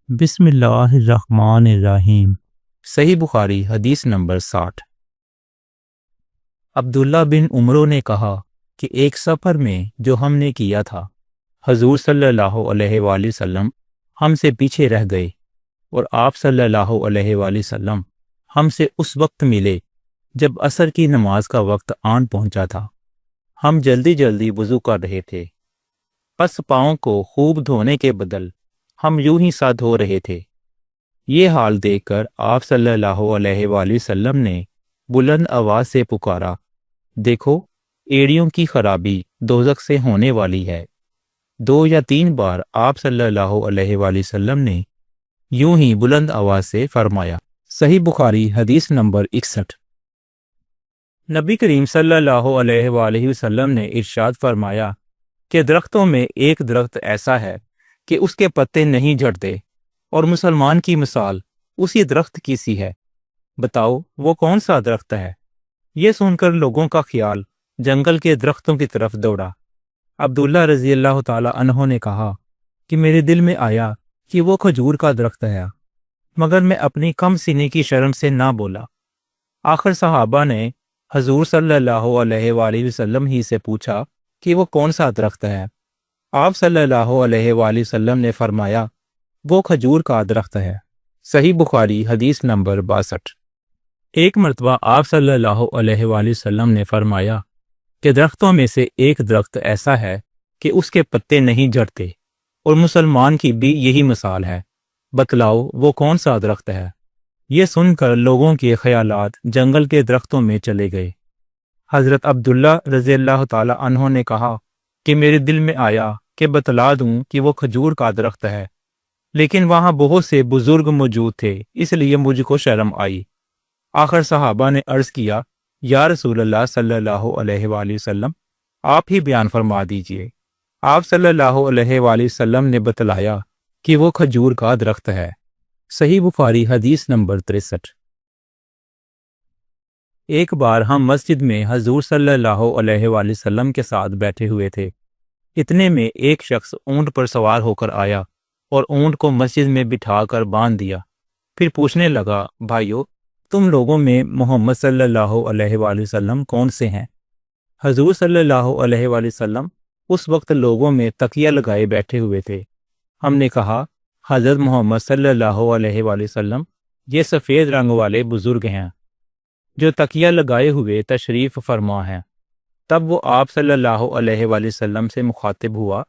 بسم اللہ الرحمن الرحیم۔ صحیح بخاری حدیث نمبر 60۔ عبداللہ بن عمرو نے کہا کہ ایک سفر میں جو ہم نے کیا تھا، حضور صلی اللہ علیہ وآلہ وسلم ہم سے پیچھے رہ گئے اور آپ صلی اللہ علیہ وآلہ وسلم ہم سے اس وقت ملے جب عصر کی نماز کا وقت آن پہنچا تھا۔ ہم جلدی جلدی وضو کر رہے تھے، پس پاؤں کو خوب دھونے کے بدل ہم یوں ہی سا دھو رہے تھے۔ یہ حال دیکھ کر آپ صلی اللہ علیہ وآلہ وسلم نے بلند آواز سے پکارا، دیکھو ایڑیوں کی خرابی دوزخ سے ہونے والی ہے۔ 2 یا 3 بار آپ صلی اللہ علیہ وآلہ وسلم نے یوں ہی بلند آواز سے فرمایا۔ صحیح بخاری حدیث نمبر 61۔ نبی کریم صلی اللہ علیہ وآلہ وسلم نے ارشاد فرمایا کہ درختوں میں ایک درخت ایسا ہے کہ اس کے پتے نہیں جھڑتے، اور مسلمان کی مثال اسی درخت کی سی ہے۔ بتاؤ وہ کون سا درخت ہے؟ یہ سن کر لوگوں کا خیال جنگل کے درختوں کی طرف دوڑا۔ عبداللہ رضی اللہ تعالی عنہ نے کہا کہ میرے دل میں آیا کہ وہ کھجور کا درخت ہے، مگر میں اپنی کم سینے کی شرم سے نہ بولا۔ آخر صحابہ نے حضور صلی اللہ علیہ وآلہ وسلم ہی سے پوچھا کہ وہ کون سا درخت ہے۔ آپ صلی اللہ علیہ وآلہ وسلم نے فرمایا، وہ کھجور کا درخت ہے۔ صحیح بخاری حدیث نمبر 62۔ ایک مرتبہ آپ صلی اللہ علیہ وآلہ وسلم نے فرمایا کہ درختوں میں سے ایک درخت ایسا ہے کہ اس کے پتے نہیں جھڑتے، اور مسلمان کی بھی یہی مثال ہے۔ بتلاؤ وہ کون سا درخت ہے؟ یہ سن کر لوگوں کے خیالات جنگل کے درختوں میں چلے گئے۔ حضرت عبداللہ رضی اللہ تعالی عنہ نے کہا کہ میرے دل میں آیا کہ بتلا دوں کہ وہ کھجور کا درخت ہے، لیکن وہاں بہت سے بزرگ موجود تھے، اس لیے مجھ کو شرم آئی۔ آخر صحابہ نے عرض کیا، یا رسول اللہ صلی اللہ علیہ وآلہ وسلم، آپ ہی بیان فرما دیجئے۔ آپ صلی اللہ علیہ وآلہ وسلم نے بتلایا کہ وہ کھجور کا درخت ہے۔ صحیح بخاری حدیث نمبر 63۔ ایک بار ہم مسجد میں حضور صلی اللہ علیہ وآلہ وسلم کے ساتھ بیٹھے ہوئے تھے، اتنے میں ایک شخص اونٹ پر سوار ہو کر آیا اور اونٹ کو مسجد میں بٹھا کر باندھ دیا۔ پھر پوچھنے لگا، بھائیو تم لوگوں میں محمد صلی اللہ علیہ وآلہ وسلم کون سے ہیں؟ حضور صلی اللہ علیہ وآلہ وسلم اس وقت لوگوں میں تکیہ لگائے بیٹھے ہوئے تھے۔ ہم نے کہا، حضرت محمد صلی اللہ علیہ وآلہ وسلم یہ سفید رنگ والے بزرگ ہیں جو تکیہ لگائے ہوئے تشریف فرما ہیں۔ تب وہ آپ صلی اللہ علیہ وآلہ وسلم سے مخاطب ہوا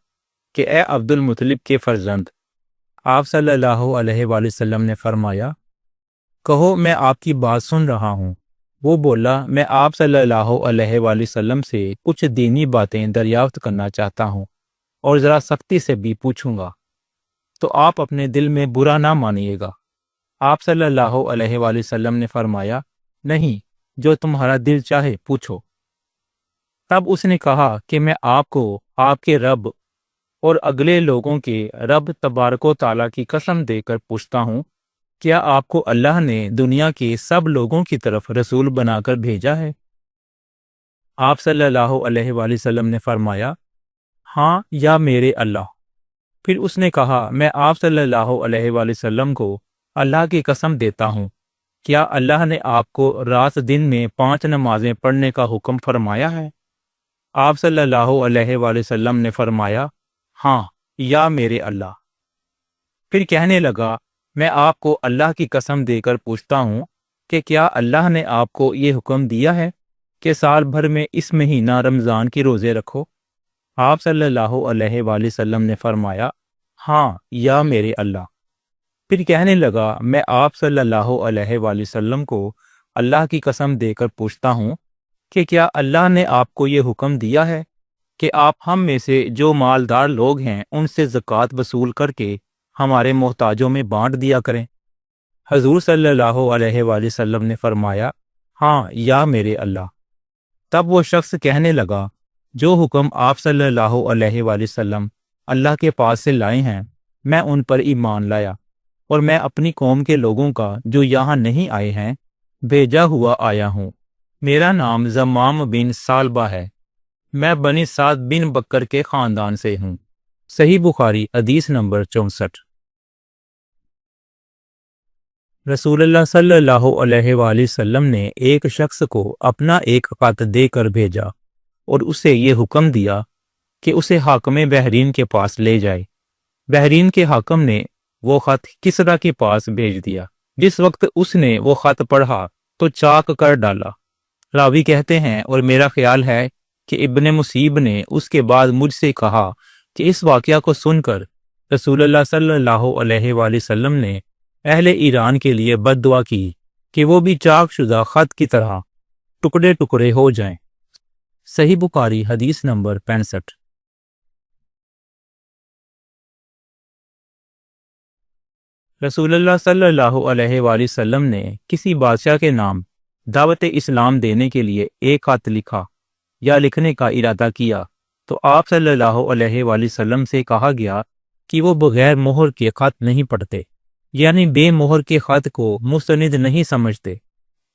کہ اے عبد المطلب کے فرزند۔ آپ صلی اللہ علیہ وآلہ وسلم نے فرمایا، کہو میں آپ کی بات سن رہا ہوں۔ وہ بولا، میں آپ صلی اللہ علیہ وآلہ وسلم سے کچھ دینی باتیں دریافت کرنا چاہتا ہوں، اور ذرا سختی سے بھی پوچھوں گا، تو آپ اپنے دل میں برا نہ مانیے گا۔ آپ صلی اللہ علیہ وآلہ وسلم نے فرمایا، نہیں، جو تمہارا دل چاہے پوچھو۔ تب اس نے کہا کہ میں آپ کو آپ کے رب اور اگلے لوگوں کے رب تبارک و تعالیٰ کی قسم دے کر پوچھتا ہوں، کیا آپ کو اللہ نے دنیا کے سب لوگوں کی طرف رسول بنا کر بھیجا ہے؟ آپ صلی اللہ علیہ وآلہ وسلم نے فرمایا، ہاں یا میرے اللہ۔ پھر اس نے کہا، میں آپ صلی اللہ علیہ وآلہ وسلم کو اللہ کی قسم دیتا ہوں، کیا اللہ نے آپ کو رات دن میں 5 نمازیں پڑھنے کا حکم فرمایا ہے؟ آپ صلی اللہ علیہ وآلہ وسلم نے فرمایا، ہاں یا میرے اللہ۔ پھر کہنے لگا، میں آپ کو اللہ کی قسم دے کر پوچھتا ہوں کہ کیا اللہ نے آپ کو یہ حکم دیا ہے کہ سال بھر میں اس مہینہ رمضان کی روزے رکھو؟ آپ صلی اللہ علیہ وآلہ وسلم نے فرمایا، ہاں یا میرے اللہ۔ پھر کہنے لگا، میں آپ صلی اللہ علیہ وآلہ وسلم کو اللہ کی قسم دے کر پوچھتا ہوں کہ کیا اللہ نے آپ کو یہ حکم دیا ہے کہ آپ ہم میں سے جو مالدار لوگ ہیں ان سے زکوٰۃ وصول کر کے ہمارے محتاجوں میں بانٹ دیا کریں؟ حضور صلی اللہ علیہ وآلہ وسلم نے فرمایا، ہاں یا میرے اللہ۔ تب وہ شخص کہنے لگا، جو حکم آپ صلی اللہ علیہ وآلہ وسلم اللہ کے پاس سے لائے ہیں میں ان پر ایمان لایا، اور میں اپنی قوم کے لوگوں کا جو یہاں نہیں آئے ہیں بھیجا ہوا آیا ہوں۔ میرا نام زمام بن ثعلبہ ہے، میں بنی سعد بن بکر کے خاندان سے ہوں۔ صحیح بخاری حدیث نمبر 64۔ رسول اللہ صلی اللہ علیہ وآلہ وسلم نے ایک شخص کو اپنا ایک خط دے کر بھیجا اور اسے یہ حکم دیا کہ اسے حاکم بحرین کے پاس لے جائے۔ بحرین کے حاکم نے وہ خط کسریٰ کے پاس بھیج دیا۔ جس وقت اس نے وہ خط پڑھا تو چاک کر ڈالا۔ راوی کہتے ہیں اور میرا خیال ہے کہ ابن مصیب نے اس کے بعد مجھ سے کہا کہ اس واقعہ کو سن کر رسول اللہ صلی اللہ علیہ وآلہ وسلم نے اہل ایران کے لیے بد دعا کی کہ وہ بھی چاک شدہ خط کی طرح ٹکڑے ٹکڑے ہو جائیں۔ صحیح بخاری حدیث نمبر 65۔ رسول اللہ صلی اللہ علیہ وآلہ وسلم نے کسی بادشاہ کے نام دعوت اسلام دینے کے لیے ایک خط لکھا یا لکھنے کا ارادہ کیا تو آپ صلی اللہ علیہ وآلہ وسلم سے کہا گیا کہ وہ بغیر مہر کے خط نہیں پڑھتے، یعنی بے مہر کے خط کو مستند نہیں سمجھتے۔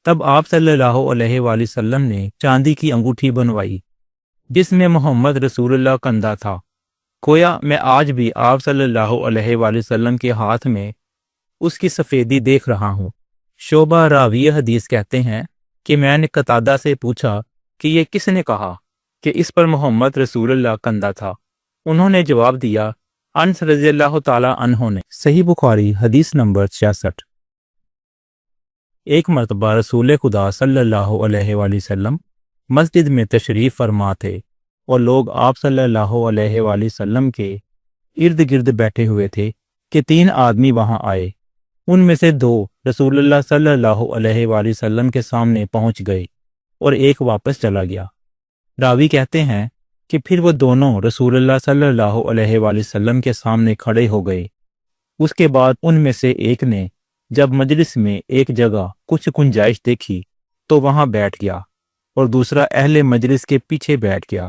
تب آپ صلی اللہ علیہ وآلہ وسلم نے چاندی کی انگوٹھی بنوائی جس میں محمد رسول اللہ کندہ تھا۔ گویا میں آج بھی آپ صلی اللہ علیہ وآلہ وسلم کے ہاتھ میں اس کی سفیدی دیکھ رہا ہوں۔ شعبہ راوی حدیث کہتے ہیں کہ میں نے قتادہ سے پوچھا کہ یہ کس نے کہا کہ اس پر محمد رسول اللہ کندہ تھا؟ انہوں نے جواب دیا انس رضی اللہ تعالی عنہ نے۔ صحیح بخاری حدیث نمبر 66۔ ایک مرتبہ رسول خدا صلی اللہ علیہ وآلہ وسلم مسجد میں تشریف فرما تھے اور لوگ آپ صلی اللہ علیہ وآلہ وسلم کے ارد گرد بیٹھے ہوئے تھے کہ 3 آدمی وہاں آئے۔ ان میں سے 2 رسول اللہ صلی اللہ علیہ وآلہ وسلم کے سامنے پہنچ گئے اور ایک واپس چلا گیا۔ راوی کہتے ہیں کہ پھر وہ دونوں رسول اللہ صلی اللہ علیہ وآلہ وسلم کے سامنے کھڑے ہو گئے۔ اس کے بعد ان میں سے ایک نے جب مجلس میں ایک جگہ کچھ گنجائش دیکھی تو وہاں بیٹھ گیا، اور دوسرا اہل مجلس کے پیچھے بیٹھ گیا،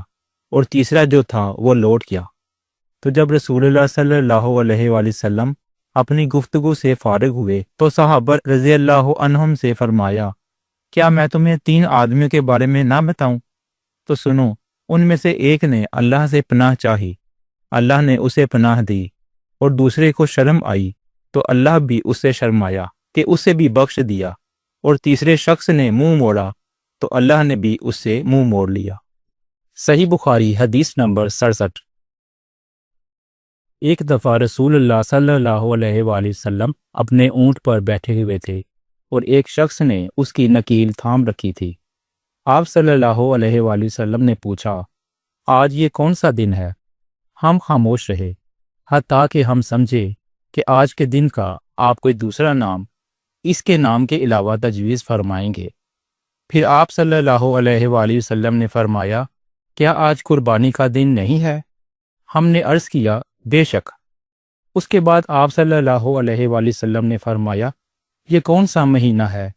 اور تیسرا جو تھا وہ لوٹ گیا۔ تو جب رسول اللہ صلی اللہ علیہ وآلہ وسلم اپنی گفتگو سے فارغ ہوئے تو صحابہ رضی اللہ عنہم سے فرمایا کیا میں تمہیں 3 آدمیوں کے بارے میں نہ بتاؤں؟ تو سنو، ان میں سے ایک نے اللہ سے پناہ چاہی، اللہ نے اسے پناہ دی، اور دوسرے کو شرم آئی تو اللہ بھی اس سے شرمایا کہ اسے بھی بخش دیا، اور تیسرے شخص نے منہ موڑا تو اللہ نے بھی اس سے منہ موڑ لیا۔ صحیح بخاری حدیث نمبر 67۔ ایک دفعہ رسول اللہ صلی اللہ علیہ وآلہ وسلم اپنے اونٹ پر بیٹھے ہوئے تھے اور ایک شخص نے اس کی نکیل تھام رکھی تھی۔ آپ صلی اللہ علیہ وآلہ وسلم نے پوچھا آج یہ کون سا دن ہے؟ ہم خاموش رہے حتیٰ کہ ہم سمجھے کہ آج کے دن کا آپ کوئی دوسرا نام اس کے نام کے علاوہ تجویز فرمائیں گے۔ پھر آپ صلی اللہ علیہ وآلہ وسلم نے فرمایا کیا آج قربانی کا دن نہیں ہے؟ ہم نے عرض کیا بے شک۔ اس کے بعد آپ صلی اللہ علیہ وآلہ وسلم نے فرمایا یہ کون سا مہینہ ہے؟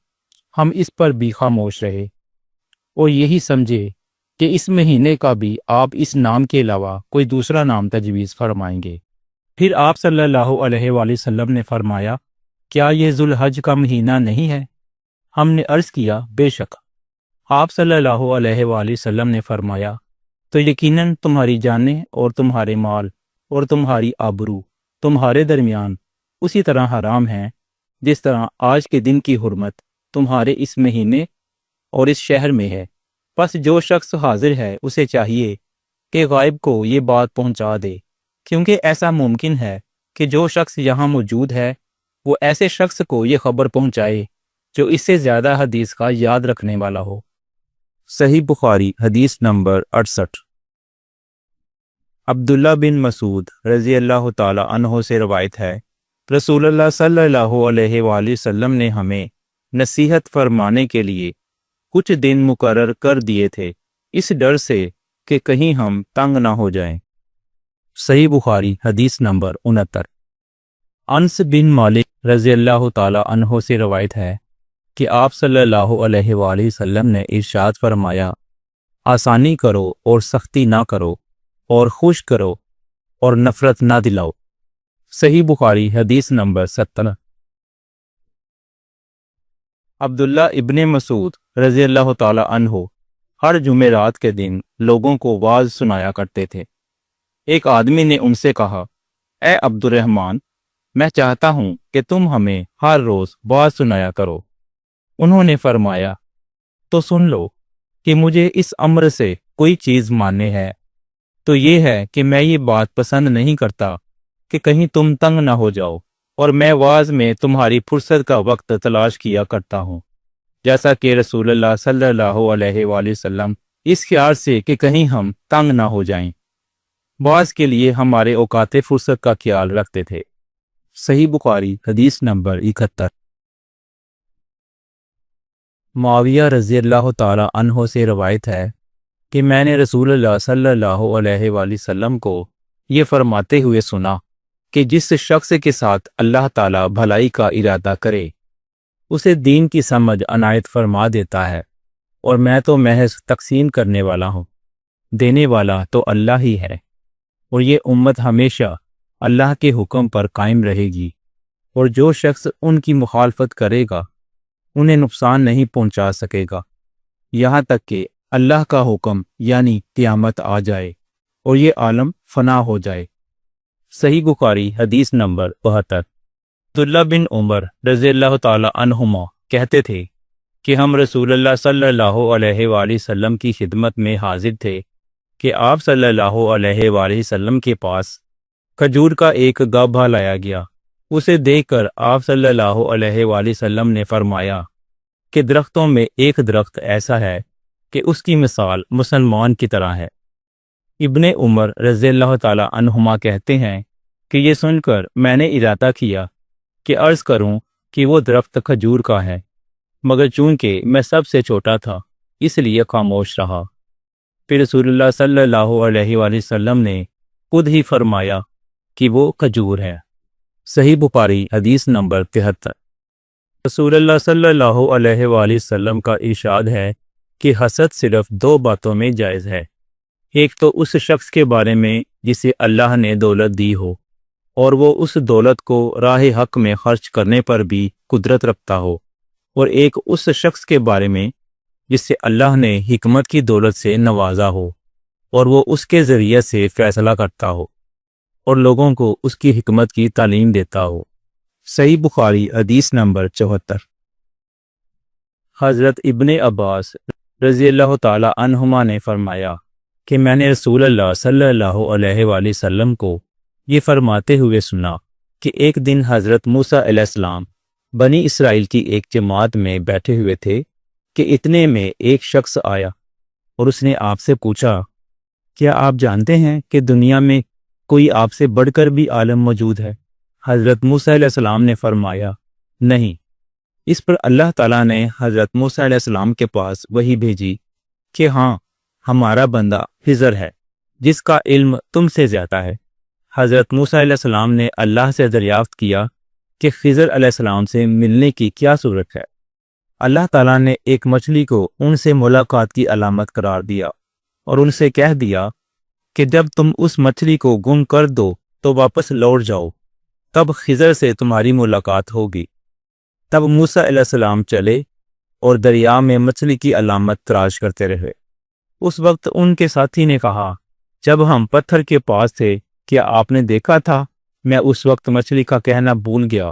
ہم اس پر بھی خاموش رہے اور یہی سمجھے کہ اس مہینے کا بھی آپ اس نام کے علاوہ کوئی دوسرا نام تجویز فرمائیں گے۔ پھر آپ صلی اللہ علیہ وآلہ وسلم نے فرمایا کیا یہ ذوالحج کا مہینہ نہیں ہے؟ ہم نے عرض کیا بے شک۔ آپ صلی اللہ علیہ وآلہ وسلم نے فرمایا تو یقیناً تمہاری جانیں اور تمہارے مال اور تمہاری آبرو تمہارے درمیان اسی طرح حرام ہیں جس طرح آج کے دن کی حرمت تمہارے اس مہینے اور اس شہر میں ہے۔ پس جو شخص حاضر ہے اسے چاہیے کہ غائب کو یہ بات پہنچا دے، کیونکہ ایسا ممکن ہے کہ جو شخص یہاں موجود ہے وہ ایسے شخص کو یہ خبر پہنچائے جو اس سے زیادہ حدیث کا یاد رکھنے والا ہو۔ صحیح بخاری حدیث نمبر 68۔ عبداللہ بن مسعود رضی اللہ تعالی عنہ سے روایت ہے رسول اللہ صلی اللہ علیہ وآلہ وسلم نے ہمیں نصیحت فرمانے کے لیے کچھ دن مقرر کر دیے تھے، اس ڈر سے کہ کہیں ہم تنگ نہ ہو جائیں۔ صحیح بخاری حدیث نمبر 69۔ انس بن مالک رضی اللہ تعالی عنہ سے روایت ہے کہ آپ صلی اللہ علیہ وآلہ وسلم نے ارشاد فرمایا آسانی کرو اور سختی نہ کرو، اور خوش کرو اور نفرت نہ دلاؤ۔ صحیح بخاری حدیث نمبر 70۔ عبداللہ ابن مسعود رضی اللہ تعالی عنہ ہر جمعرات کے دن لوگوں کو واعظ سنایا کرتے تھے۔ ایک آدمی نے ان سے کہا اے عبد الرحمن، میں چاہتا ہوں کہ تم ہمیں ہر روز بات سنایا کرو۔ انہوں نے فرمایا، تو سن لو کہ مجھے اس امر سے کوئی چیز ماننے ہے تو یہ ہے کہ میں یہ بات پسند نہیں کرتا کہ کہیں تم تنگ نہ ہو جاؤ، اور میں واعظ میں تمہاری فرصت کا وقت تلاش کیا کرتا ہوں، جیسا کہ رسول اللہ صلی اللہ علیہ وآلہ وسلم اس خیال سے کہ کہیں ہم تنگ نہ ہو جائیں، بعض کے لیے ہمارے اوقات فرصت کا خیال رکھتے تھے۔ صحیح بخاری حدیث نمبر 71۔ معاویہ رضی اللہ تعالی عنہ سے روایت ہے کہ میں نے رسول اللہ صلی اللہ علیہ وآلہ وسلم کو یہ فرماتے ہوئے سنا کہ جس شخص کے ساتھ اللہ تعالی بھلائی کا ارادہ کرے اسے دین کی سمجھ عنایت فرما دیتا ہے، اور میں تو محض تقسیم کرنے والا ہوں، دینے والا تو اللہ ہی ہے، اور یہ امت ہمیشہ اللہ کے حکم پر قائم رہے گی، اور جو شخص ان کی مخالفت کرے گا انہیں نقصان نہیں پہنچا سکے گا یہاں تک کہ اللہ کا حکم یعنی قیامت آ جائے اور یہ عالم فنا ہو جائے۔ صحیح بخاری حدیث نمبر 72۔ عبداللہ بن عمر رضی اللہ تعالی عنہما کہتے تھے کہ ہم رسول اللہ صلی اللہ علیہ وآلہ وسلم کی خدمت میں حاضر تھے کہ آپ صلی اللہ علیہ وآلہ وسلم کے پاس کھجور کا ایک گابھا لایا گیا۔ اسے دیکھ کر آپ صلی اللہ علیہ وآلہ وسلم نے فرمایا کہ درختوں میں ایک درخت ایسا ہے کہ اس کی مثال مسلمان کی طرح ہے۔ ابن عمر رضی اللہ تعالی عنہما کہتے ہیں کہ یہ سن کر میں نے ارادہ کیا کہ عرض کروں کہ وہ درخت کھجور کا ہے، مگر چونکہ میں سب سے چھوٹا تھا اس لیے خاموش رہا۔ پھر رسول اللہ صلی اللہ علیہ وآلہ وسلم نے خود ہی فرمایا کہ وہ کھجور ہے۔ صحیح بخاری حدیث نمبر 73۔ رسول اللہ صلی اللہ علیہ وآلہ وسلم کا ارشاد ہے کہ حسد صرف دو باتوں میں جائز ہے، ایک تو اس شخص کے بارے میں جسے اللہ نے دولت دی ہو اور وہ اس دولت کو راہ حق میں خرچ کرنے پر بھی قدرت رکھتا ہو، اور ایک اس شخص کے بارے میں جس سے اللہ نے حکمت کی دولت سے نوازا ہو اور وہ اس کے ذریعے سے فیصلہ کرتا ہو اور لوگوں کو اس کی حکمت کی تعلیم دیتا ہو۔ صحیح بخاری حدیث نمبر 74۔ حضرت ابن عباس رضی اللہ تعالی عنہما نے فرمایا کہ میں نے رسول اللہ صلی اللہ علیہ وآلہ وسلم کو یہ فرماتے ہوئے سنا کہ ایک دن حضرت موسیٰ علیہ السلام بنی اسرائیل کی ایک جماعت میں بیٹھے ہوئے تھے کہ اتنے میں ایک شخص آیا اور اس نے آپ سے پوچھا، کیا آپ جانتے ہیں کہ دنیا میں کوئی آپ سے بڑھ کر بھی عالم موجود ہے؟ حضرت موسیٰ علیہ السلام نے فرمایا، نہیں۔ اس پر اللہ تعالیٰ نے حضرت موسیٰ علیہ السلام کے پاس وحی بھیجی کہ ہاں، ہمارا بندہ خضر ہے جس کا علم تم سے زیادہ ہے۔ حضرت موسیٰ علیہ السلام نے اللہ سے دریافت کیا کہ خضر علیہ السلام سے ملنے کی کیا صورت ہے؟ اللہ تعالیٰ نے ایک مچھلی کو ان سے ملاقات کی علامت قرار دیا اور ان سے کہہ دیا کہ جب تم اس مچھلی کو گم کر دو تو واپس لوٹ جاؤ، تب خضر سے تمہاری ملاقات ہوگی۔ تب موسیٰ علیہ السلام چلے اور دریا میں مچھلی کی علامت تلاش کرتے رہے۔ اس وقت ان کے ساتھی نے کہا، جب ہم پتھر کے پاس تھے کیا آپ نے دیکھا تھا؟ میں اس وقت مچھلی کا کہنا بھول گیا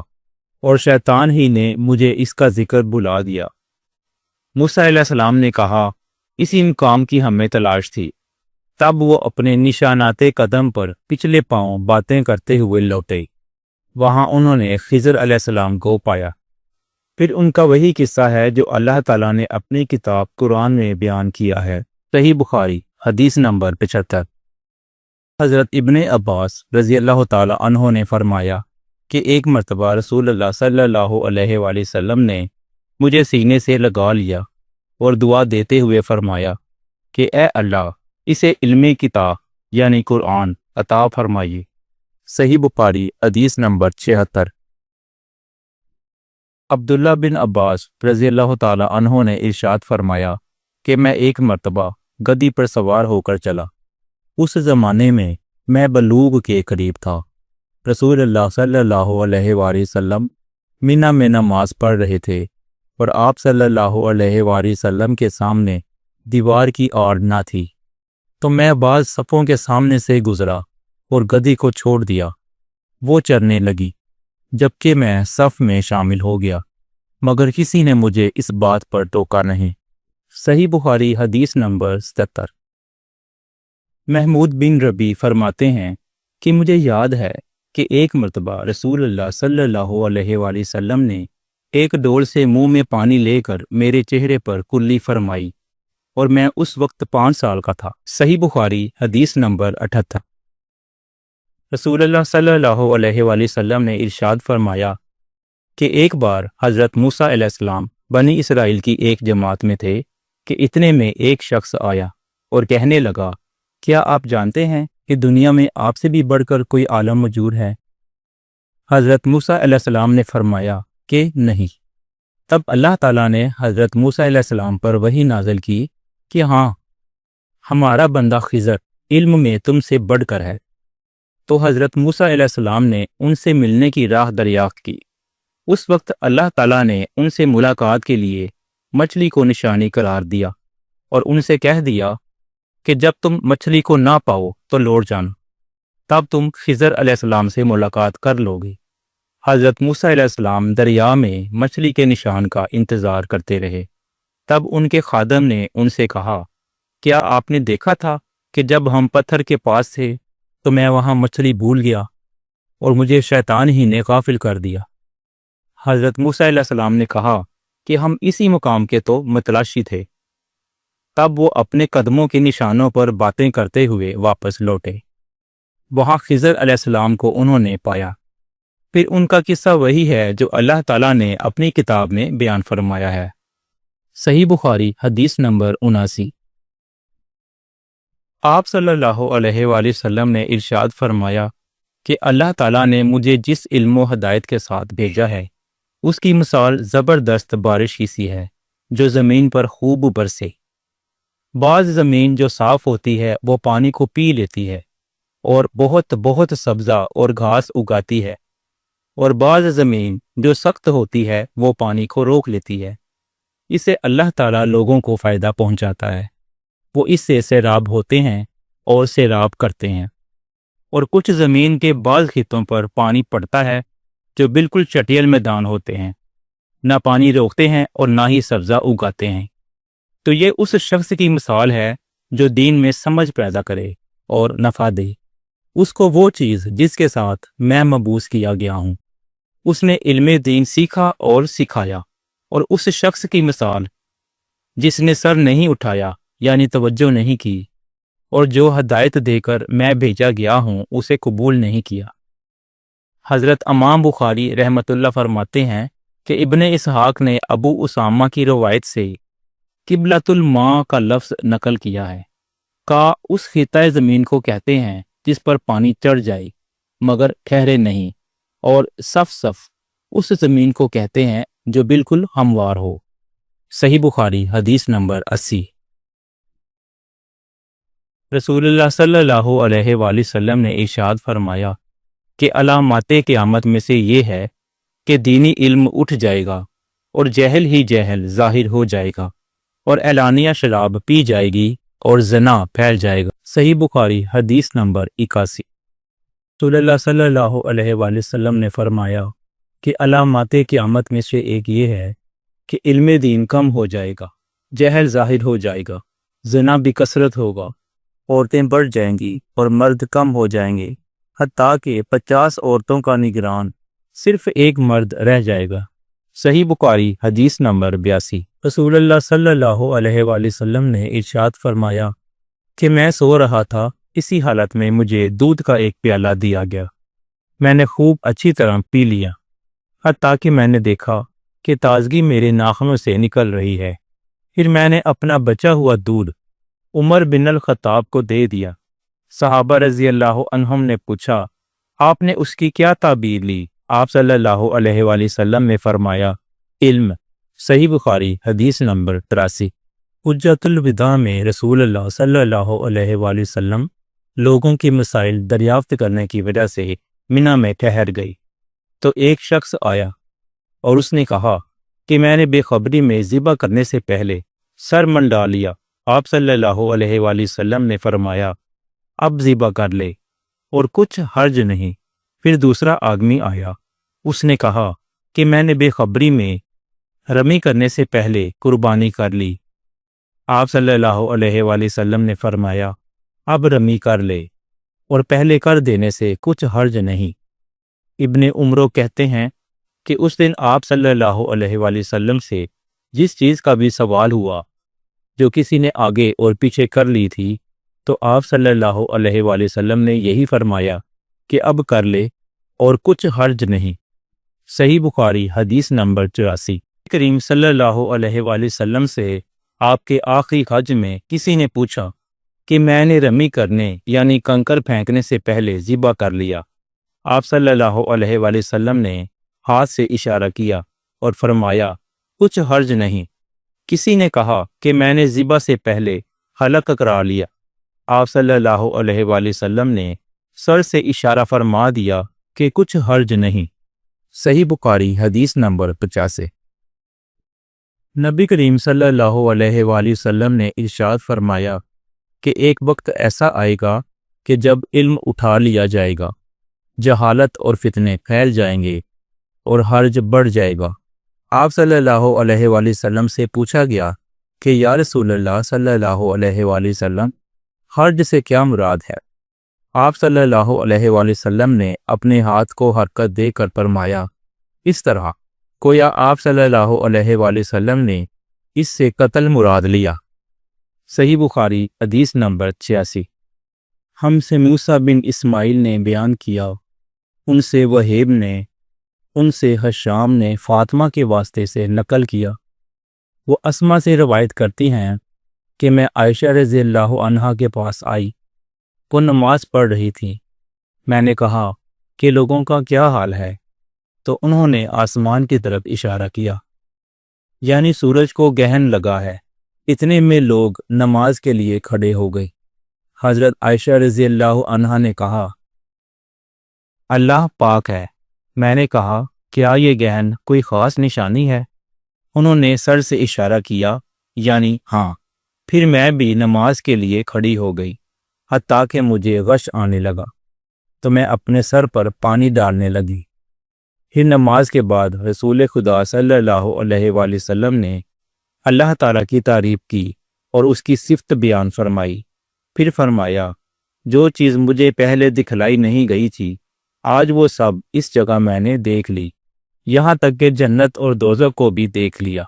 اور شیطان ہی نے مجھے اس کا ذکر بلا دیا۔ موسیٰ علیہ السلام نے کہا، اسی مقام کی ہمیں تلاش تھی۔ تب وہ اپنے نشانات قدم پر پچھلے پاؤں باتیں کرتے ہوئے لوٹے۔ وہاں انہوں نے خضر علیہ السلام کو پایا۔ پھر ان کا وہی قصہ ہے جو اللہ تعالیٰ نے اپنی کتاب قرآن میں بیان کیا ہے۔ صحیح بخاری حدیث نمبر 75۔ حضرت ابن عباس رضی اللہ تعالی عنہ نے فرمایا کہ ایک مرتبہ رسول اللہ صلی اللہ علیہ وآلہ وسلم نے مجھے سینے سے لگا لیا اور دعا دیتے ہوئے فرمایا کہ اے اللہ، اسے علم کتاب یعنی قرآن عطا فرمائیے۔ صحیح بخاری حدیث نمبر 76۔ عبداللہ بن عباس رضی اللہ تعالی عنہ نے ارشاد فرمایا کہ میں ایک مرتبہ گدی پر سوار ہو کر چلا۔ اس زمانے میں میں بلوغ کے قریب تھا۔ رسول اللہ صلی اللہ علیہ وآلہ وسلم منی میں نماز پڑھ رہے تھے اور آپ صلی اللہ علیہ وآلہ وسلم کے سامنے دیوار کی آڑ نہ تھی، تو میں بعض صفوں کے سامنے سے گزرا اور گدی کو چھوڑ دیا۔ وہ چرنے لگی جبکہ میں صف میں شامل ہو گیا، مگر کسی نے مجھے اس بات پر ٹوکا نہیں۔ صحیح بخاری حدیث نمبر 77۔ محمود بن ربی فرماتے ہیں کہ مجھے یاد ہے کہ ایک مرتبہ رسول اللہ صلی اللہ علیہ وآلہ وسلم نے ایک ڈول سے منہ میں پانی لے کر میرے چہرے پر کلی فرمائی، اور میں اس وقت 5 سال کا تھا۔ صحیح بخاری حدیث نمبر 78۔ رسول اللہ صلی اللہ علیہ وآلہ وسلم نے ارشاد فرمایا کہ ایک بار حضرت موسیٰ علیہ السلام بنی اسرائیل کی ایک جماعت میں تھے کہ اتنے میں ایک شخص آیا اور کہنے لگا، کیا آپ جانتے ہیں کہ دنیا میں آپ سے بھی بڑھ کر کوئی عالم موجود ہے؟ حضرت موسیٰ علیہ السلام نے فرمایا کہ نہیں۔ تب اللہ تعالیٰ نے حضرت موسیٰ علیہ السلام پر وحی نازل کی کہ ہاں، ہمارا بندہ خضر علم میں تم سے بڑھ کر ہے۔ تو حضرت موسیٰ علیہ السلام نے ان سے ملنے کی راہ دریافت کی۔ اس وقت اللہ تعالیٰ نے ان سے ملاقات کے لیے مچھلی کو نشانی قرار دیا اور ان سے کہہ دیا کہ جب تم مچھلی کو نہ پاؤ تو لوٹ جانا، تب تم خضر علیہ السلام سے ملاقات کر لو گے۔ حضرت موسیٰ علیہ السلام دریا میں مچھلی کے نشان کا انتظار کرتے رہے۔ تب ان کے خادم نے ان سے کہا، کیا آپ نے دیکھا تھا کہ جب ہم پتھر کے پاس تھے تو میں وہاں مچھلی بھول گیا اور مجھے شیطان ہی نے غافل کر دیا؟ حضرت موسیٰ علیہ السلام نے کہا کہ ہم اسی مقام کے تو متلاشی تھے۔ تب وہ اپنے قدموں کے نشانوں پر باتیں کرتے ہوئے واپس لوٹے۔ وہاں خضر علیہ السلام کو انہوں نے پایا۔ پھر ان کا قصہ وہی ہے جو اللہ تعالیٰ نے اپنی کتاب میں بیان فرمایا ہے۔ صحیح بخاری حدیث نمبر 79۔ آپ صلی اللہ علیہ وآلہ وسلم نے ارشاد فرمایا کہ اللہ تعالیٰ نے مجھے جس علم و ہدایت کے ساتھ بھیجا ہے اس کی مثال زبردست بارش کی سی ہے جو زمین پر خوب برسے۔ بعض زمین جو صاف ہوتی ہے وہ پانی کو پی لیتی ہے اور بہت سبزہ اور گھاس اگاتی ہے، اور بعض زمین جو سخت ہوتی ہے وہ پانی کو روک لیتی ہے۔ اسے اللہ تعالیٰ لوگوں کو فائدہ پہنچاتا ہے، وہ اس سے سیراب ہوتے ہیں اور سیراب کرتے ہیں۔ اور کچھ زمین کے بعض خطوں پر پانی پڑتا ہے جو بالکل چٹیل میدان ہوتے ہیں، نہ پانی روکتے ہیں اور نہ ہی سبزہ اگاتے ہیں۔ تو یہ اس شخص کی مثال ہے جو دین میں سمجھ پیدا کرے اور نفع دے اس کو وہ چیز جس کے ساتھ میں مبعوث کیا گیا ہوں۔ اس نے علم دین سیکھا اور سکھایا۔ اور اس شخص کی مثال جس نے سر نہیں اٹھایا یعنی توجہ نہیں کی، اور جو ہدایت دے کر میں بھیجا گیا ہوں اسے قبول نہیں کیا۔ حضرت امام بخاری رحمۃ اللہ فرماتے ہیں کہ ابن اسحاق نے ابو اسامہ کی روایت سے قبلۃ الماء کا لفظ نقل کیا ہے۔ اس خطۂ زمین کو کہتے ہیں جس پر پانی چڑھ جائے مگر ٹھہرے نہیں، اور صف اس زمین کو کہتے ہیں جو بالکل ہموار ہو۔ صحیح بخاری حدیث نمبر 80۔ رسول اللہ صلی اللہ علیہ وآلہ وسلم نے ارشاد فرمایا کہ علامات قیامت میں سے یہ ہے کہ دینی علم اٹھ جائے گا اور جہل ہی جہل ظاہر ہو جائے گا، اور اعلانیہ شراب پی جائے گی اور زنا پھیل جائے گا۔ صحیح بخاری حدیث نمبر 81۔ رسول اللہ صلی اللہ علیہ وآلہ وسلم نے فرمایا کہ علامات قیامت میں سے ایک یہ ہے کہ علم دین کم ہو جائے گا، جہل ظاہر ہو جائے گا، زنا بھی کثرت ہوگا، عورتیں بڑھ جائیں گی اور مرد کم ہو جائیں گے، حتیٰ کہ 50 عورتوں کا نگران صرف ایک مرد رہ جائے گا۔ صحیح بخاری حدیث نمبر 82۔ رسول اللہ صلی اللہ علیہ وآلہ وسلم نے ارشاد فرمایا کہ میں سو رہا تھا، اسی حالت میں مجھے دودھ کا ایک پیالہ دیا گیا، میں نے خوب اچھی طرح پی لیا، حتیٰ کہ میں نے دیکھا کہ تازگی میرے ناخنوں سے نکل رہی ہے۔ پھر میں نے اپنا بچا ہوا دودھ عمر بن الخطاب کو دے دیا۔ صحابہ رضی اللہ عنہم نے پوچھا، آپ نے اس کی کیا تعبیر لی؟ آپ صلی اللہ علیہ وآلہ وسلم نے فرمایا، علم۔ صحیح بخاری حدیث نمبر 83۔ حجۃ الوداع میں رسول اللہ صلی اللہ علیہ وآلہ وسلم لوگوں کی مسائل دریافت کرنے کی وجہ سے منی میں ٹھہر گئی، تو ایک شخص آیا اور اس نے کہا کہ میں نے بے خبری میں ذبح کرنے سے پہلے سر منڈا لیا۔ آپ صلی اللہ علیہ وآلہ وسلم نے فرمایا، اب ذبح کر لے اور کچھ حرج نہیں۔ پھر دوسرا آدمی آیا اس نے کہا کہ میں نے بے خبری میں رمی کرنے سے پہلے قربانی کر لی۔ آپ صلی اللہ علیہ وآلہ وسلم نے فرمایا اب رمی کر لے اور پہلے کر دینے سے کچھ حرج نہیں۔ ابن عمرو کہتے ہیں کہ اس دن آپ صلی اللہ علیہ وآلہ وسلم سے جس چیز کا بھی سوال ہوا جو کسی نے آگے اور پیچھے کر لی تھی تو آپ صلی اللہ علیہ وآلہ وسلم نے یہی فرمایا کہ اب کر لے اور کچھ حرج نہیں۔ صحیح بخاری حدیث نمبر 84۔ کریم صلی اللہ علیہ وآلہ وسلم سے آپ کے آخری حج میں کسی نے پوچھا کہ میں نے رمی کرنے یعنی کنکر پھینکنے سے پہلے ذبح کر لیا۔ آپ صلی اللہ علیہ وآلہ وسلم نے ہاتھ سے اشارہ کیا اور فرمایا کچھ حرج نہیں۔ کسی نے کہا کہ میں نے ذبح سے پہلے حلق کرا لیا۔ آپ صلی اللہ علیہ وآلہ وسلم نے سر سے اشارہ فرما دیا کہ کچھ حرج نہیں۔ صحیح بخاری حدیث نمبر 85۔ نبی کریم صلی اللہ علیہ وآلہ وسلم نے ارشاد فرمایا کہ ایک وقت ایسا آئے گا کہ جب علم اٹھا لیا جائے گا، جہالت اور فتنے پھیل جائیں گے اور حرج بڑھ جائے گا۔ آپ صلی اللہ علیہ وآلہ وسلم سے پوچھا گیا کہ یا رسول اللہ صلی اللہ علیہ وآلہ وسلم حرج سے کیا مراد ہے؟ آپ صلی اللہ علیہ وآلہ وسلم نے اپنے ہاتھ کو حرکت دے کر فرمایا اس طرح گویا آپ صلی اللہ علیہ وآلہ وسلم نے اس سے قتل مراد لیا۔ صحیح بخاری حدیث نمبر 86۔ ہم سے موسیٰ بن اسماعیل نے بیان کیا، ان سے وہیب نے، ان سے حشام نے فاطمہ کے واسطے سے نقل کیا۔ وہ اسما سے روایت کرتی ہیں کہ میں عائشہ رضی اللہ عنہا کے پاس آئی، وہ نماز پڑھ رہی تھی۔ میں نے کہا کہ لوگوں کا کیا حال ہے؟ تو انہوں نے آسمان کی طرف اشارہ کیا، یعنی سورج کو گہن لگا ہے۔ اتنے میں لوگ نماز کے لیے کھڑے ہو گئے۔ حضرت عائشہ رضی اللہ عنہا نے کہا اللہ پاک ہے۔ میں نے کہا کیا یہ گہن کوئی خاص نشانی ہے؟ انہوں نے سر سے اشارہ کیا یعنی ہاں۔ پھر میں بھی نماز کے لیے کھڑی ہو گئی، حتیٰ کہ مجھے غش آنے لگا تو میں اپنے سر پر پانی ڈالنے لگی۔ پھر نماز کے بعد رسول خدا صلی اللہ علیہ وآلہ وسلم نے اللہ تعالیٰ کی تعریف کی اور اس کی صفت بیان فرمائی۔ پھر فرمایا جو چیز مجھے پہلے دکھلائی نہیں گئی تھی آج وہ سب اس جگہ میں نے دیکھ لی، یہاں تک کہ جنت اور دوزخ کو بھی دیکھ لیا،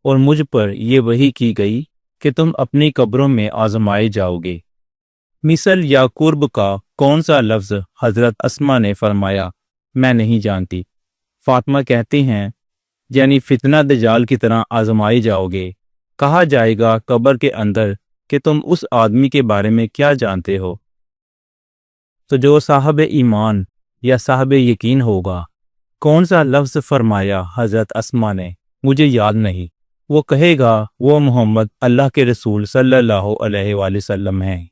اور مجھ پر یہ وحی کی گئی کہ تم اپنی قبروں میں آزمائے جاؤ گے۔ مثل یا قرب کا کون سا لفظ؟ حضرت اسما نے فرمایا میں نہیں جانتی۔ فاطمہ کہتی ہیں یعنی فتنہ دجال کی طرح آزمائے جاؤ گے۔ کہا جائے گا قبر کے اندر کہ تم اس آدمی کے بارے میں کیا جانتے ہو؟ تو جو صاحب ایمان یا صاحب یقین ہوگا۔ کون سا لفظ فرمایا حضرت اسما نے؟ مجھے یاد نہیں۔ وہ کہے گا وہ محمد اللہ کے رسول صلی اللہ علیہ وآلہ وسلم ہیں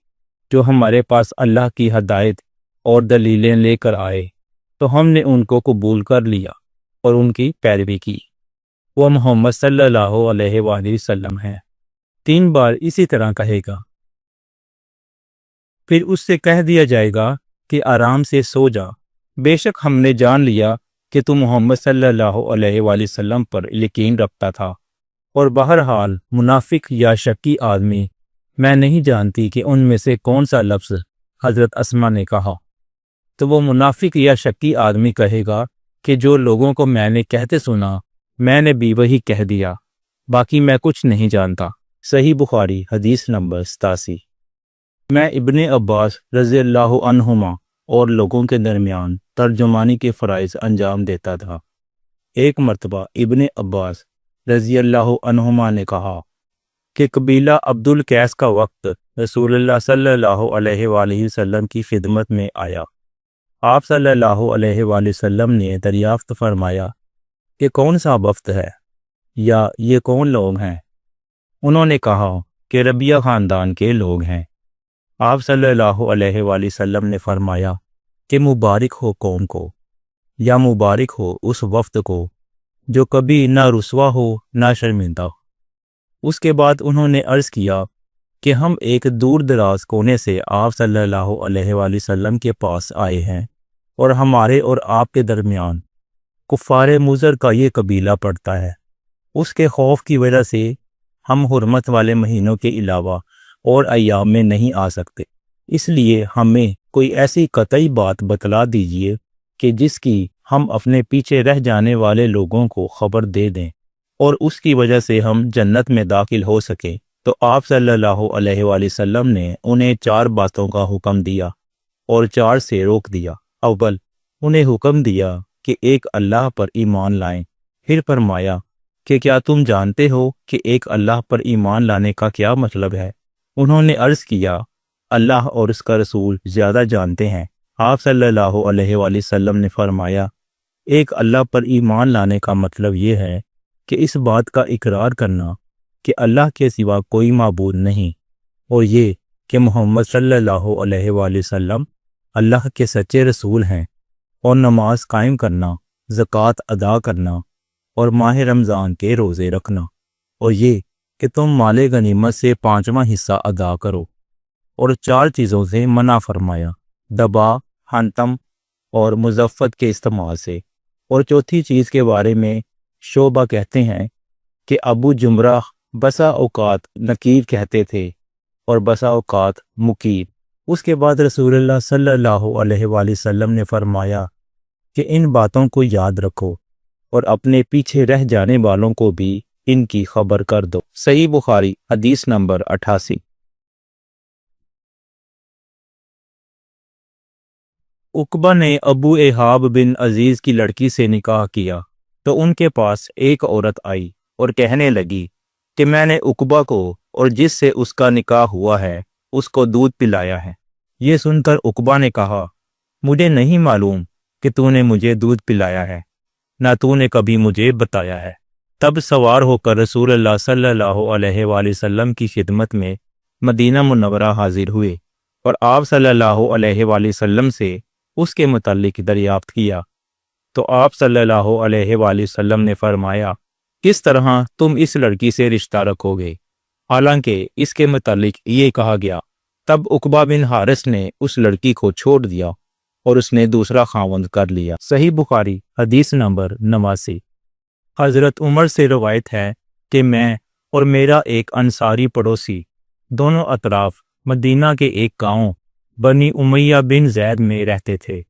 جو ہمارے پاس اللہ کی ہدایت اور دلیلیں لے کر آئے، تو ہم نے ان کو قبول کر لیا اور ان کی پیروی کی۔ وہ محمد صلی اللہ علیہ وآلہ وسلم ہیں۔ 3 بار اسی طرح کہے گا۔ پھر اس سے کہہ دیا جائے گا کہ آرام سے سو جا، بے شک ہم نے جان لیا کہ تو محمد صلی اللہ علیہ وآلہ وسلم پر یقین رکھتا تھا، اور بہرحال منافق یا شکی آدمی میں نہیں جانتی کہ ان میں سے کون سا لفظ حضرت اسما نے کہا۔ تو وہ منافق یا شکی آدمی کہے گا کہ جو لوگوں کو میں نے کہتے سنا میں نے بھی وہی کہہ دیا، باقی میں کچھ نہیں جانتا۔ صحیح بخاری حدیث نمبر 87۔ میں ابن عباس رضی اللہ عنہما اور لوگوں کے درمیان ترجمانی کے فرائض انجام دیتا تھا۔ ایک مرتبہ ابن عباس رضی اللہ عنہما نے کہا کہ قبیلہ عبد القیس کا وقت رسول اللہ صلی اللہ علیہ وآلہ وسلم کی خدمت میں آیا۔ آپ صلی اللہ علیہ وآلہ وسلم نے دریافت فرمایا کہ کون سا وفد ہے یا یہ کون لوگ ہیں؟ انہوں نے کہا کہ ربیہ خاندان کے لوگ ہیں۔ آپ صلی اللہ علیہ وآلہ وسلم نے فرمایا کہ مبارک ہو قوم کو، یا مبارک ہو اس وفد کو جو کبھی نہ رسوا ہو نہ شرمندہ ہو۔ اس کے بعد انہوں نے عرض کیا کہ ہم ایک دور دراز کونے سے آپ صلی اللہ علیہ وآلہ وسلم کے پاس آئے ہیں، اور ہمارے اور آپ کے درمیان کفار مضر کا یہ قبیلہ پڑتا ہے۔ اس کے خوف کی وجہ سے ہم حرمت والے مہینوں کے علاوہ اور ایام میں نہیں آ سکتے، اس لیے ہمیں کوئی ایسی قطعی بات بتلا دیجیے کہ جس کی ہم اپنے پیچھے رہ جانے والے لوگوں کو خبر دے دیں اور اس کی وجہ سے ہم جنت میں داخل ہو سکیں۔ تو آپ صلی اللہ علیہ وآلہ وسلم نے انہیں 4 باتوں کا حکم دیا اور 4 سے روک دیا۔ اول، انہیں حکم دیا کہ ایک اللہ پر ایمان لائیں۔ پھر فرمایا کہ کیا تم جانتے ہو کہ ایک اللہ پر ایمان لانے کا کیا مطلب ہے؟ انہوں نے عرض کیا، اللہ اور اس کا رسول زیادہ جانتے ہیں۔ آپ صلی اللہ علیہ وآلہ وسلم نے فرمایا، ایک اللہ پر ایمان لانے کا مطلب یہ ہے کہ اس بات کا اقرار کرنا کہ اللہ کے سوا کوئی معبود نہیں، اور یہ کہ محمد صلی اللہ علیہ وآلہ وسلم اللہ کے سچے رسول ہیں، اور نماز قائم کرنا، زکوٰۃ ادا کرنا اور ماہ رمضان کے روزے رکھنا، اور یہ کہ تم مال غنیمت سے 5واں حصہ ادا کرو، اور 4 چیزوں سے منع فرمایا، دبا، حنتم اور مزفت کے استعمال سے۔ اور چوتھی چیز کے بارے میں شعبہ کہتے ہیں کہ ابو جمرہ بسا اوقات نکیر کہتے تھے اور بسا اوقات مکیر۔ اس کے بعد رسول اللہ صلی اللہ علیہ وآلہ وسلم نے فرمایا کہ ان باتوں کو یاد رکھو اور اپنے پیچھے رہ جانے والوں کو بھی ان کی خبر کر دو۔ صحیح بخاری حدیث نمبر 88۔ عقبہ نے ابو ایحاب بن عزیز کی لڑکی سے نکاح کیا تو ان کے پاس ایک عورت آئی اور کہنے لگی کہ میں نے عقبہ کو اور جس سے اس کا نکاح ہوا ہے اس کو دودھ پلایا ہے۔ یہ سن کر عقبہ نے کہا، مجھے نہیں معلوم کہ تو نے مجھے دودھ پلایا ہے، نہ تو نے کبھی مجھے بتایا ہے۔ تب سوار ہو کر رسول اللہ صلی اللہ علیہ وآلہ وسلم کی خدمت میں مدینہ منورہ حاضر ہوئے اور آپ صلی اللہ علیہ وآلہ وسلم سے اس کے متعلق دریافت کیا تو آپ صلی اللہ علیہ وآلہ وسلم نے فرمایا، کس طرح تم اس لڑکی سے رشتہ رکھو گے؟ حالانکہ اس کے متعلق یہ کہا گیا۔ تب عقبہ بن حارث نے اس لڑکی کو چھوڑ دیا اور اس نے دوسرا خاوند کر لیا۔ صحیح بخاری حدیث نمبر 89۔ حضرت عمر سے روایت ہے کہ میں اور میرا ایک انصاری پڑوسی دونوں اطراف مدینہ کے ایک گاؤں بنی امیہ بن زید میں رہتے تھے،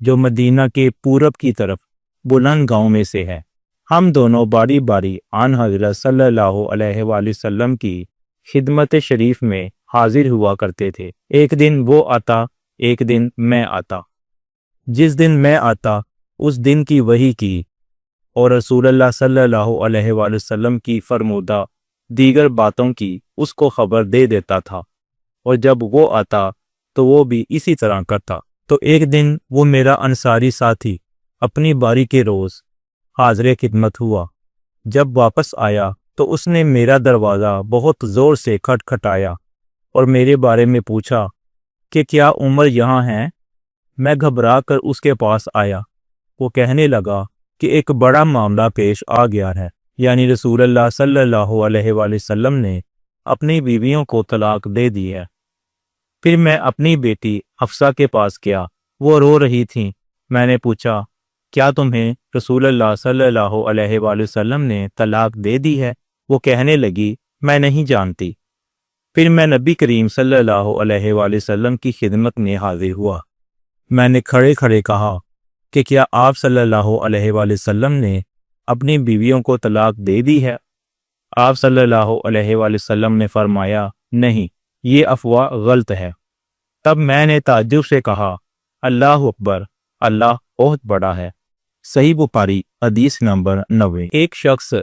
جو مدینہ کے پورب کی طرف بلند گاؤں میں سے ہے۔ ہم دونوں باری باری آن حضرت صلی اللہ علیہ وآلہ وسلم کی خدمت شریف میں حاضر ہوا کرتے تھے۔ ایک دن وہ آتا، ایک دن میں آتا۔ جس دن میں آتا اس دن کی وحی کی اور رسول اللہ صلی اللہ علیہ وآلہ وسلم کی فرمودہ دیگر باتوں کی اس کو خبر دے دیتا تھا، اور جب وہ آتا تو وہ بھی اسی طرح کرتا۔ تو ایک دن وہ میرا انصاری ساتھی اپنی باری کے روز حاضر خدمت ہوا۔ جب واپس آیا تو اس نے میرا دروازہ بہت زور سے کھٹکھٹایا اور میرے بارے میں پوچھا کہ کیا عمر یہاں ہیں؟ میں گھبرا کر اس کے پاس آیا۔ وہ کہنے لگا کہ ایک بڑا معاملہ پیش آ گیا ہے، یعنی رسول اللہ صلی اللہ علیہ وآلہ وسلم نے اپنی بیویوں کو طلاق دے دی ہے۔ پھر میں اپنی بیٹی حفصہ کے پاس گیا، وہ رو رہی تھیں۔ میں نے پوچھا، کیا تمہیں رسول اللہ صلی اللہ علیہ وآلہ وسلم نے طلاق دے دی ہے؟ وہ کہنے لگی، میں نہیں جانتی۔ پھر میں نبی کریم صلی اللہ علیہ وآلہ وسلم کی خدمت میں حاضر ہوا۔ میں نے کھڑے کھڑے کہا کہ کیا آپ صلی اللہ علیہ وآلہ وسلم نے اپنی بیویوں کو طلاق دے دی ہے؟ آپ صلی اللہ علیہ وآلہ وسلم نے فرمایا، نہیں، یہ افواہ غلط ہے۔ تب میں نے تعجب سے کہا، اللہ اکبر، اللہ بہت بڑا ہے۔ صحیح بخاری حدیث نمبر 90۔ ایک شخص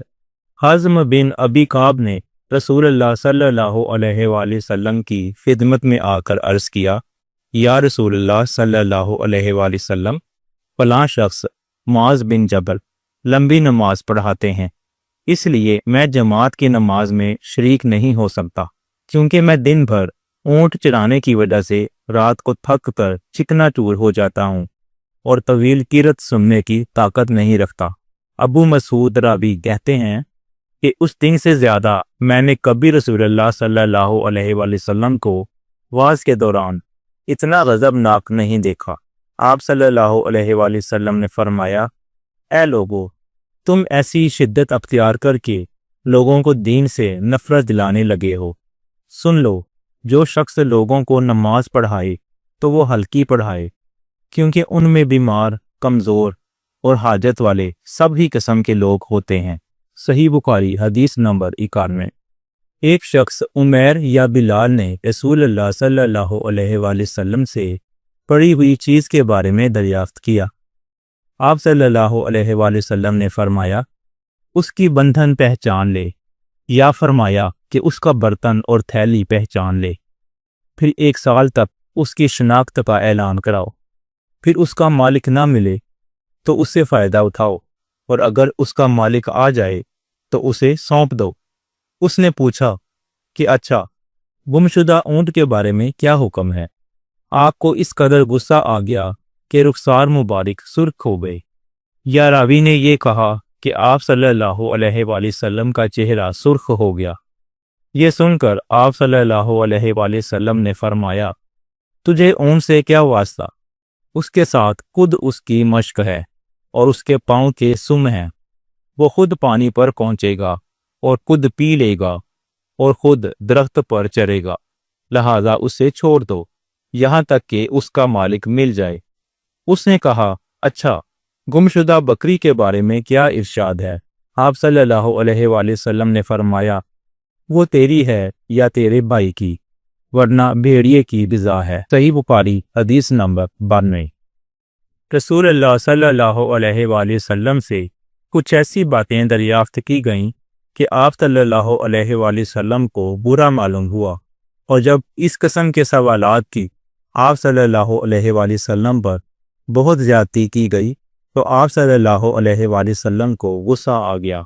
حزم بن ابی کعب نے رسول اللہ صلی اللہ علیہ وآلہ وسلم کی خدمت میں آ کر عرض کیا، یا رسول اللہ صلی اللہ علیہ وآلہ وسلم، فلاں شخص معاذ بن جبل لمبی نماز پڑھاتے ہیں، اس لیے میں جماعت کی نماز میں شریک نہیں ہو سکتا، کیونکہ میں دن بھر اونٹ چرانے کی وجہ سے رات کو تھک کر چکنا چور ہو جاتا ہوں اور طویل قرات سننے کی طاقت نہیں رکھتا۔ ابو مسعود راوی کہتے ہیں کہ اس دن سے زیادہ میں نے کبھی رسول اللہ صلی اللہ علیہ وآلہ وسلم کو وعظ کے دوران اتنا غضبناک نہیں دیکھا۔ آپ صلی اللہ علیہ وآلہ وسلم نے فرمایا، اے لوگو، تم ایسی شدت اختیار کر کے لوگوں کو دین سے نفرت دلانے لگے ہو۔ سن لو، جو شخص لوگوں کو نماز پڑھائے تو وہ ہلکی پڑھائے، کیونکہ ان میں بیمار، کمزور اور حاجت والے سب ہی قسم کے لوگ ہوتے ہیں۔ صحیح بخاری حدیث نمبر 91۔ ایک شخص عمیر یا بلال نے رسول اللہ صلی اللہ علیہ وآلہ وسلم سے پڑھی ہوئی چیز کے بارے میں دریافت کیا۔ آپ صلی اللہ علیہ وآلہ وسلم نے فرمایا، اس کی بندھن پہچان لے، یا فرمایا کہ اس کا برتن اور تھیلی پہچان لے۔ پھر 1 سال تک اس کی شناخت کا اعلان کراؤ۔ پھر اس کا مالک نہ ملے تو اس سے فائدہ اٹھاؤ، اور اگر اس کا مالک آ جائے تو اسے سونپ دو۔ اس نے پوچھا کہ اچھا، گمشدہ اونٹ کے بارے میں کیا حکم ہے؟ آپ کو اس قدر غصہ آ گیا کہ رخسار مبارک سرخ ہو گئے۔ یا راوی نے یہ کہا کہ آپ صلی اللہ علیہ وآلہ وسلم کا چہرہ سرخ ہو گیا۔ یہ سن کر آپ صلی اللہ علیہ وآلہ وسلم نے فرمایا، تجھے اونٹ سے کیا واسطہ؟ اس کے ساتھ خود اس کی مشق ہے اور اس کے پاؤں کے سم ہیں۔ وہ خود پانی پر پہنچے گا اور خود پی لے گا اور خود درخت پر چرے گا، لہذا اسے چھوڑ دو یہاں تک کہ اس کا مالک مل جائے۔ اس نے کہا، اچھا، گمشدہ بکری کے بارے میں کیا ارشاد ہے؟ آپ صلی اللہ علیہ وآلہ وسلم نے فرمایا، وہ تیری ہے یا تیرے بھائی کی، ورنہ بھیڑیے کی بضاع ہے۔ صحیح بخاری حدیث نمبر 92۔ رسول اللہ صلی اللہ علیہ وآلہ وسلم سے کچھ ایسی باتیں دریافت کی گئیں کہ آپ صلی اللہ علیہ وآلہ وسلم کو برا معلوم ہوا، اور جب اس قسم کے سوالات کی آپ صلی اللہ علیہ وآلہ وسلم پر بہت زیادتی کی گئی تو آپ صلی اللہ علیہ وآلہ وسلم کو غصہ آ گیا۔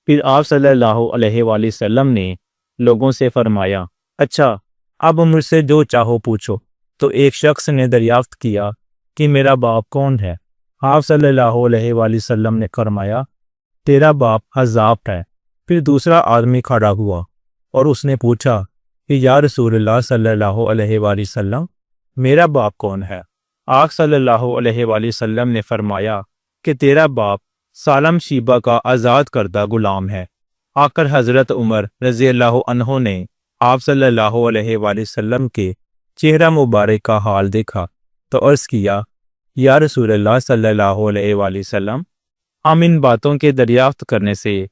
پھر آپ صلی اللہ علیہ وآلہ وسلم نے لوگوں سے فرمایا، اچھا، اب مجھ سے جو چاہو پوچھو۔ تو ایک شخص نے دریافت کیا کہ میرا باپ کون ہے؟ آپ صلی اللہ علیہ وآلہ وسلم نے فرمایا، تیرا باپ حذاف ہے۔ پھر دوسرا آدمی کھڑا ہوا اور اس نے پوچھا کہ یا رسول اللہ صلی اللہ علیہ وآلہ وسلم، میرا باپ کون ہے؟ آپ صلی اللہ علیہ وآلہ وسلم نے فرمایا کہ تیرا باپ سالم شیبہ کا آزاد کردہ غلام ہے۔ آ کر حضرت عمر رضی اللہ عنہ نے آپ صلی اللہ علیہ وآلہ وسلم کے چہرہ مبارک کا حال دیکھا تو عرض کیا، یا رسول اللہ صلی اللہ علیہ وآلہ وسلم، ہم ان باتوں کے دریافت کرنے سے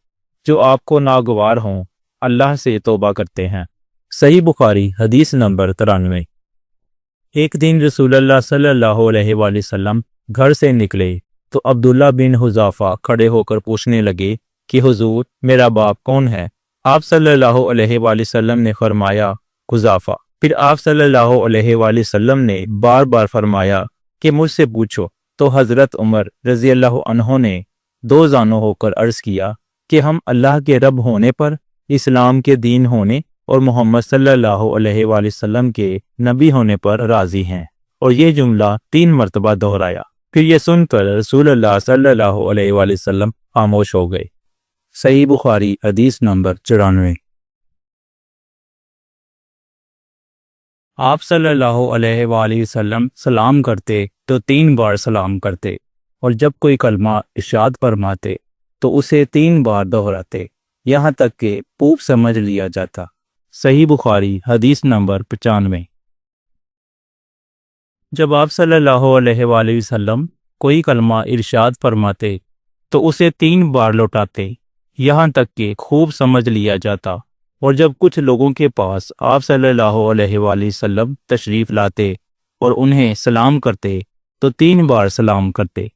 جو آپ کو ناگوار ہوں اللہ سے توبہ کرتے ہیں۔ صحیح بخاری حدیث نمبر 93۔ ایک دن رسول اللہ صلی اللہ علیہ وآلہ وسلم گھر سے نکلے تو عبداللہ بن حذافہ کھڑے ہو کر پوچھنے لگے کہ حضور، میرا باپ کون ہے؟ آپ صلی اللہ علیہ وآلہ وسلم نے فرمایا، حذافہ۔ پھر آپ صلی اللہ علیہ وآلہ وسلم نے بار بار فرمایا کہ مجھ سے پوچھو، تو حضرت عمر رضی اللہ عنہ نے 2 زانو ہو کر عرض کیا کہ ہم اللہ کے رب ہونے پر، اسلام کے دین ہونے اور محمد صلی اللہ علیہ وآلہ وسلم کے نبی ہونے پر راضی ہیں، اور یہ جملہ 3 مرتبہ دہرایا۔ پھر یہ سن کر رسول اللہ صلی اللہ علیہ وآلہ وسلم خاموش ہو گئے۔ صحیح بخاری حدیث نمبر 94۔ آپ صلی اللہ علیہ وآلہ وسلم سلام کرتے تو 3 بار سلام کرتے، اور جب کوئی کلمہ ارشاد فرماتے تو اسے 3 بار دہراتے، یہاں تک کہ پوپ سمجھ لیا جاتا۔ صحیح بخاری حدیث نمبر 95۔ جب آپ صلی اللہ علیہ وآلہ وسلم کوئی کلمہ ارشاد فرماتے تو اسے 3 بار لوٹاتے، یہاں تک کہ خوب سمجھ لیا جاتا، اور جب کچھ لوگوں کے پاس آپ صلی اللہ علیہ وآلہ وسلم تشریف لاتے اور انہیں سلام کرتے تو 3 بار سلام کرتے۔